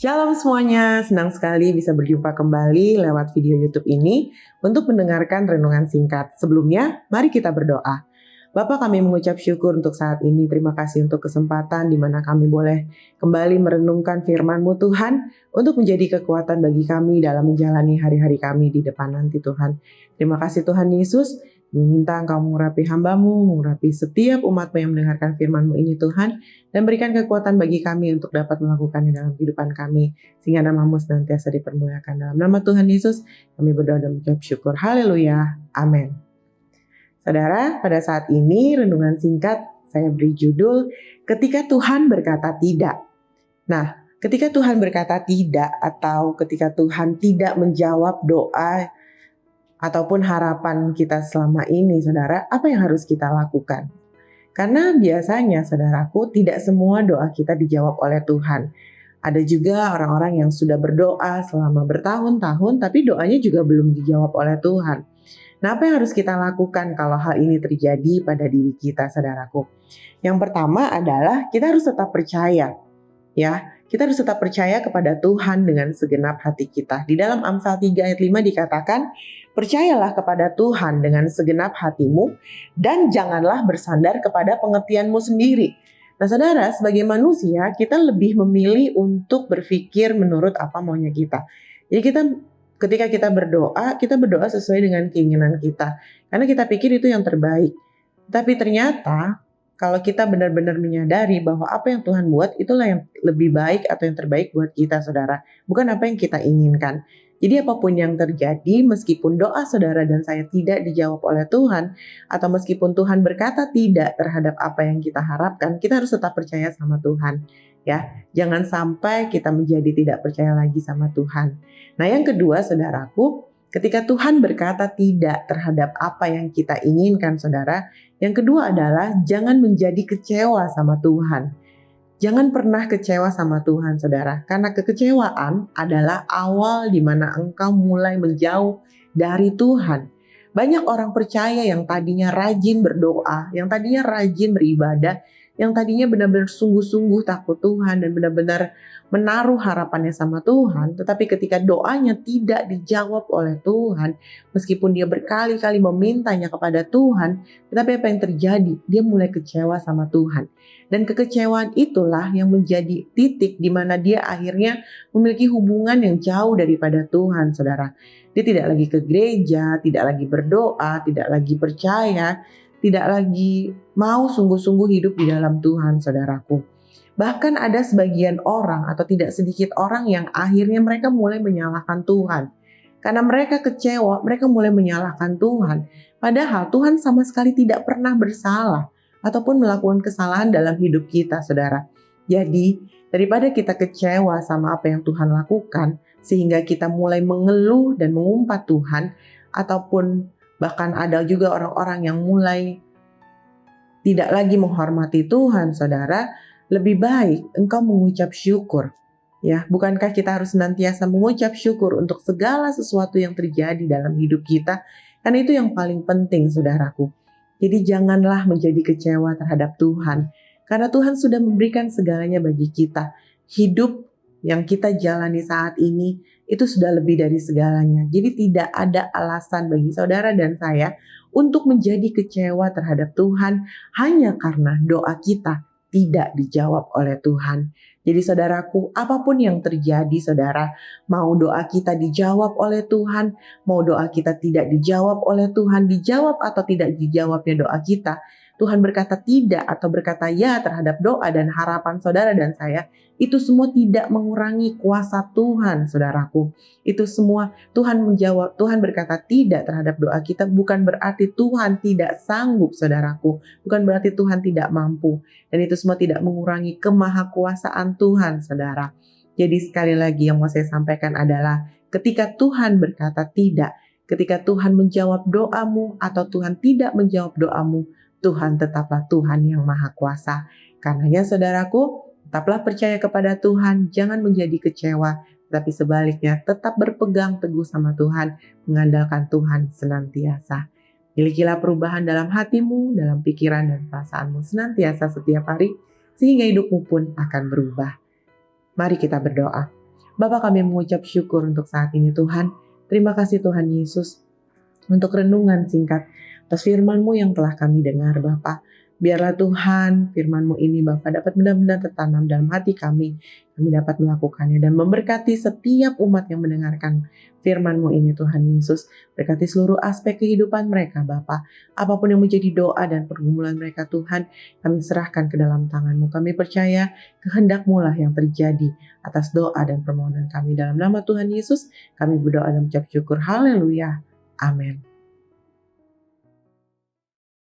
Shalom semuanya, senang sekali bisa berjumpa kembali lewat video YouTube ini untuk mendengarkan renungan singkat. Sebelumnya, mari kita berdoa. Bapa, kami mengucap syukur untuk saat ini. Terima kasih untuk kesempatan di mana kami boleh kembali merenungkan firman-Mu Tuhan untuk menjadi kekuatan bagi kami dalam menjalani hari-hari kami di depan nanti Tuhan. Terima kasih Tuhan Yesus. Meminta Engkau mengurapi hamba-Mu, mengurapi setiap umat-Mu yang mendengarkan firman-Mu ini Tuhan, dan berikan kekuatan bagi kami untuk dapat melakukannya dalam kehidupan kami, sehingga nama-Mu senantiasa dipermuliakan. Dalam nama Tuhan Yesus, kami berdoa dan mengucap syukur. Haleluya. Amin. Saudara, pada saat ini renungan singkat saya beri judul, Ketika Tuhan Berkata Tidak. Nah, ketika Tuhan berkata tidak atau ketika Tuhan tidak menjawab doa ataupun harapan kita selama ini, saudara, apa yang harus kita lakukan? Karena biasanya, saudaraku, tidak semua doa kita dijawab oleh Tuhan. Ada juga orang-orang yang sudah berdoa selama bertahun-tahun, tapi doanya juga belum dijawab oleh Tuhan. Nah, apa yang harus kita lakukan kalau hal ini terjadi pada diri kita, saudaraku? Yang pertama adalah kita harus tetap percaya. Ya, kita harus tetap percaya kepada Tuhan dengan segenap hati kita. Di dalam Amsal 3 ayat 5 dikatakan, percayalah kepada Tuhan dengan segenap hatimu dan janganlah bersandar kepada pengertianmu sendiri. Nah saudara, sebagai manusia kita lebih memilih untuk berpikir menurut apa maunya kita. Jadi ketika kita berdoa sesuai dengan keinginan kita. Karena kita pikir itu yang terbaik. Tapi ternyata kalau kita benar-benar menyadari bahwa apa yang Tuhan buat itulah yang lebih baik atau yang terbaik buat kita, saudara. Bukan apa yang kita inginkan. Jadi apapun yang terjadi, meskipun doa saudara dan saya tidak dijawab oleh Tuhan, atau meskipun Tuhan berkata tidak terhadap apa yang kita harapkan, kita harus tetap percaya sama Tuhan. Ya, jangan sampai kita menjadi tidak percaya lagi sama Tuhan. Nah yang kedua, saudaraku, ketika Tuhan berkata tidak terhadap apa yang kita inginkan, saudara, yang kedua adalah jangan menjadi kecewa sama Tuhan. Jangan pernah kecewa sama Tuhan, saudara. Karena kekecewaan adalah awal di mana engkau mulai menjauh dari Tuhan. Banyak orang percaya yang tadinya rajin berdoa, yang tadinya rajin beribadah, yang tadinya benar-benar sungguh-sungguh takut Tuhan dan benar-benar menaruh harapannya sama Tuhan, tetapi ketika doanya tidak dijawab oleh Tuhan, meskipun dia berkali-kali memintanya kepada Tuhan, tetapi apa yang terjadi? Dia mulai kecewa sama Tuhan. Dan kekecewaan itulah yang menjadi titik di mana dia akhirnya memiliki hubungan yang jauh daripada Tuhan, saudara. Dia tidak lagi ke gereja, tidak lagi berdoa, tidak lagi percaya, tidak lagi mau sungguh-sungguh hidup di dalam Tuhan, saudaraku. Bahkan ada sebagian orang atau tidak sedikit orang yang akhirnya mereka mulai menyalahkan Tuhan. Karena mereka kecewa, mereka mulai menyalahkan Tuhan. Padahal Tuhan sama sekali tidak pernah bersalah ataupun melakukan kesalahan dalam hidup kita, saudara. Jadi, daripada kita kecewa sama apa yang Tuhan lakukan, sehingga kita mulai mengeluh dan mengumpat Tuhan, ataupun bahkan ada juga orang-orang yang mulai tidak lagi menghormati Tuhan, saudara, lebih baik engkau mengucap syukur. Ya, bukankah kita harus senantiasa mengucap syukur untuk segala sesuatu yang terjadi dalam hidup kita? Karena itu yang paling penting, saudaraku. Jadi janganlah menjadi kecewa terhadap Tuhan. Karena Tuhan sudah memberikan segalanya bagi kita. Hidup yang kita jalani saat ini itu sudah lebih dari segalanya. Jadi tidak ada alasan bagi saudara dan saya untuk menjadi kecewa terhadap Tuhan hanya karena doa kita tidak dijawab oleh Tuhan. Jadi saudaraku, apapun yang terjadi saudara, mau doa kita dijawab oleh Tuhan, mau doa kita tidak dijawab oleh Tuhan, dijawab atau tidak dijawabnya doa kita, Tuhan berkata tidak atau berkata ya terhadap doa dan harapan saudara dan saya, itu semua tidak mengurangi kuasa Tuhan, saudaraku. Itu semua Tuhan menjawab, Tuhan berkata tidak terhadap doa kita bukan berarti Tuhan tidak sanggup, saudaraku. Bukan berarti Tuhan tidak mampu. Dan itu semua tidak mengurangi kemahakuasaan Tuhan, saudara. Jadi sekali lagi yang mau saya sampaikan adalah ketika Tuhan berkata tidak, ketika Tuhan menjawab doamu atau Tuhan tidak menjawab doamu, Tuhan tetaplah Tuhan yang maha kuasa. Karenanya saudaraku, tetaplah percaya kepada Tuhan, jangan menjadi kecewa, tapi sebaliknya tetap berpegang teguh sama Tuhan, mengandalkan Tuhan senantiasa. Milikilah perubahan dalam hatimu, dalam pikiran dan perasaanmu senantiasa setiap hari, sehingga hidupmu pun akan berubah. Mari kita berdoa. Bapa, kami mengucap syukur untuk saat ini Tuhan. Terima kasih Tuhan Yesus untuk renungan singkat atas firman-Mu yang telah kami dengar Bapa. Biarlah Tuhan firman-Mu ini Bapa dapat benar-benar tertanam dalam hati kami. Kami dapat melakukannya dan memberkati setiap umat yang mendengarkan firman-Mu ini Tuhan Yesus. Berkati seluruh aspek kehidupan mereka Bapa. Apapun yang menjadi doa dan pergumulan mereka Tuhan, kami serahkan ke dalam tangan-Mu. Kami percaya kehendak-Mu lah yang terjadi atas doa dan permohonan kami. Dalam nama Tuhan Yesus, kami berdoa dan mengucap syukur. Haleluya. Amin.